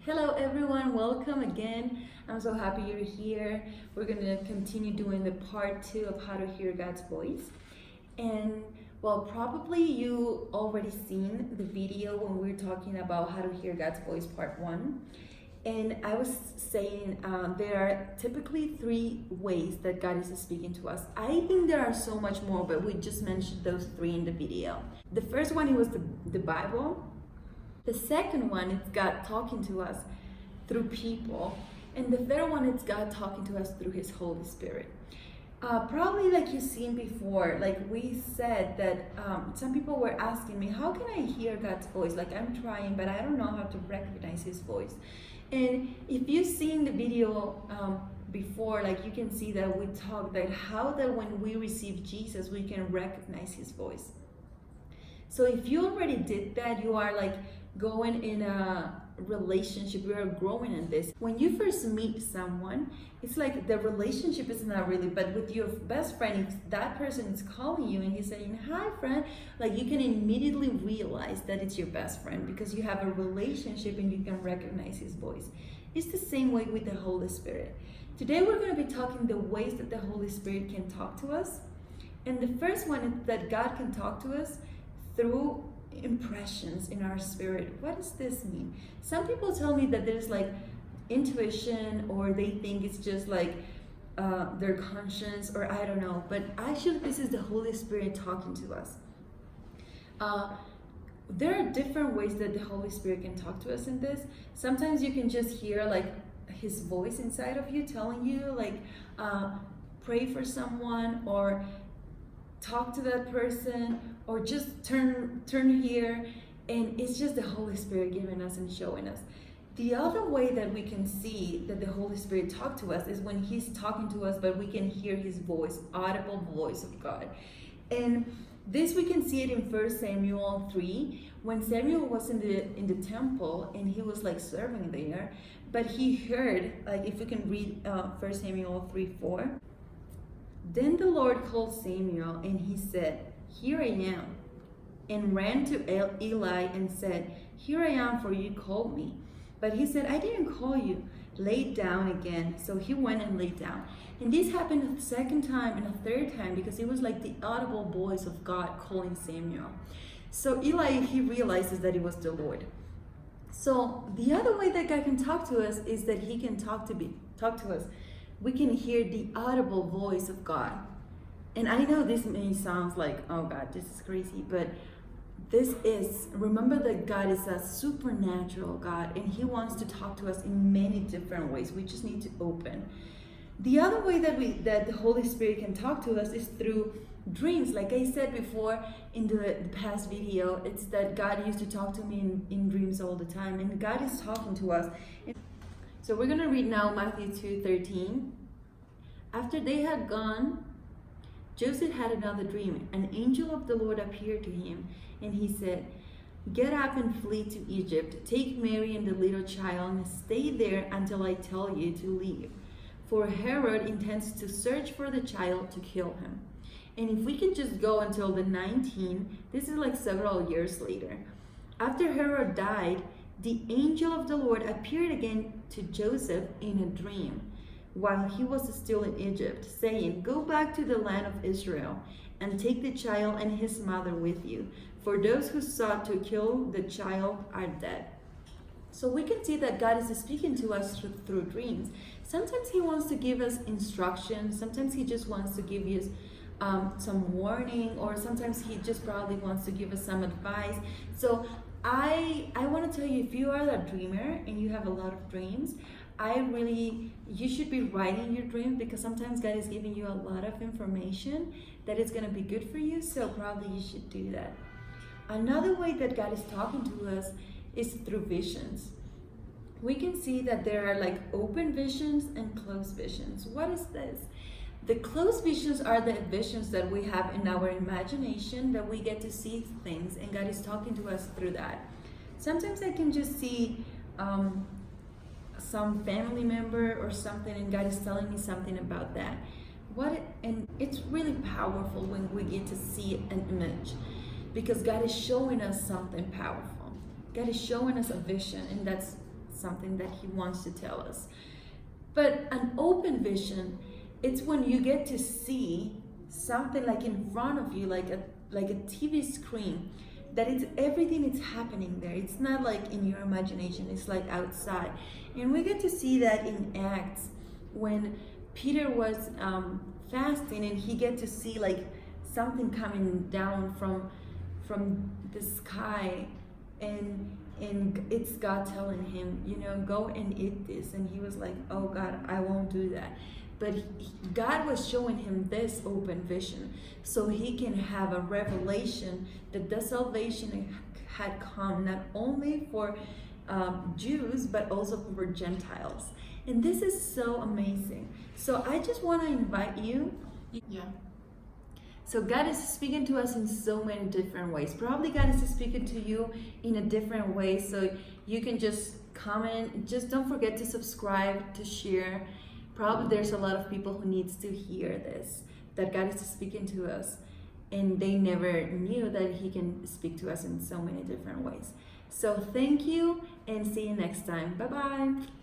Hello everyone, welcome again. I'm so happy you're here. We're going to continue doing the part 2 of how to hear God's voice. And well, probably you already seen the video when we were talking about how to hear God's voice part 1. And I was saying there are typically 3 ways that God is speaking to us. I think there are so much more, but we just mentioned those 3 in the video. The first one, it was the Bible. The second one, it's God talking to us through people. And the third one, it's God talking to us through His Holy Spirit. Probably like you've seen before, like we said that some people were asking me, how can I hear God's voice? Like I'm trying, but I don't know how to recognize His voice. And if you've seen the video before, like you can see that we talked that how that when we receive Jesus, we can recognize His voice. So if you already did that, you are like going in a relationship, we are growing in this. When you first meet someone, it's like the relationship is not really, but with your best friend, if that person is calling you and he's saying, hi friend, like you can immediately realize that it's your best friend because you have a relationship and you can recognize his voice. It's the same way with the Holy Spirit. Today we're going to be talking the ways that the Holy Spirit can talk to us. And the first one is that God can talk to us through impressions in our spirit. What does this mean? Some people tell me that there's like intuition, or they think it's just like their conscience, or I don't know, but actually this is the Holy Spirit talking to us. There are different ways that the Holy Spirit can talk to us in this. Sometimes you can just hear like his voice inside of you telling you like pray for someone, or talk to that person, or just turn here, and it's just the Holy Spirit giving us and showing us. The other way that we can see that the Holy Spirit talk to us is when he's talking to us, but we can hear his voice, audible voice of God. And this we can see it in 1 Samuel 3, when Samuel was in the temple and he was like serving there, but he heard, like if you can read 1 Samuel 3:4. Then the Lord called Samuel, and he said, here I am, and ran to Eli and said, here I am, for you called me. But he said, I didn't call you. Lay down again. So he went and laid down. And this happened a second time and a third time, because it was like the audible voice of God calling Samuel. So Eli, he realizes that it was the Lord. So the other way that God can talk to us is that he can talk to us. We can hear the audible voice of God. And I know this may sound like, oh God, this is crazy, but remember that God is a supernatural God, and he wants to talk to us in many different ways. We just need to open. The other way that the Holy Spirit can talk to us is through dreams. Like I said before in the past video, it's that God used to talk to me in dreams all the time, and God is talking to us. So we're going to read now Matthew 2:13. After they had gone, Joseph had another dream. An angel of the Lord appeared to him, and he said, get up and flee to Egypt. Take Mary and the little child and stay there until I tell you to leave. For Herod intends to search for the child to kill him. And if we can just go until the 19th, this is like several years later. After Herod died, the angel of the Lord appeared again to Joseph in a dream while he was still in Egypt, saying, go back to the land of Israel and take the child and his mother with you, for those who sought to kill the child are dead. So we can see that God is speaking to us through dreams. Sometimes he wants to give us instructions. Sometimes he just wants to give us some warning, or sometimes he just probably wants to give us some advice. So I want to tell you, if you are a dreamer and you have a lot of dreams, you should be writing your dream, because sometimes God is giving you a lot of information that is going to be good for you. So probably you should do that. Another way that God is talking to us is through visions. We can see that there are like open visions and closed visions. What is this? The closed visions are the visions that we have in our imagination, that we get to see things, and God is talking to us through that. Sometimes I can just see some family member or something, and God is telling me something about that. And it's really powerful when we get to see an image, because God is showing us something powerful. God is showing us a vision, and that's something that he wants to tell us. But an open vision, it's when you get to see something like in front of you, like a TV screen, that it's everything is happening there. It's not like in your imagination, it's like outside. And we get to see that in Acts when Peter was fasting, and he get to see like something coming down from the sky, and it's God telling him, you know, go and eat this. And he was like, oh God, I won't do that. But God was showing him this open vision so he can have a revelation that the salvation had come not only for Jews but also for Gentiles. And this is so amazing. So I just want to invite you. Yeah. So God is speaking to us in so many different ways. Probably God is speaking to you in a different way. So you can just comment. Just don't forget to subscribe, to share. Probably there's a lot of people who needs to hear this, that God is speaking to us, and they never knew that he can speak to us in so many different ways. So thank you, and see you next time. Bye-bye.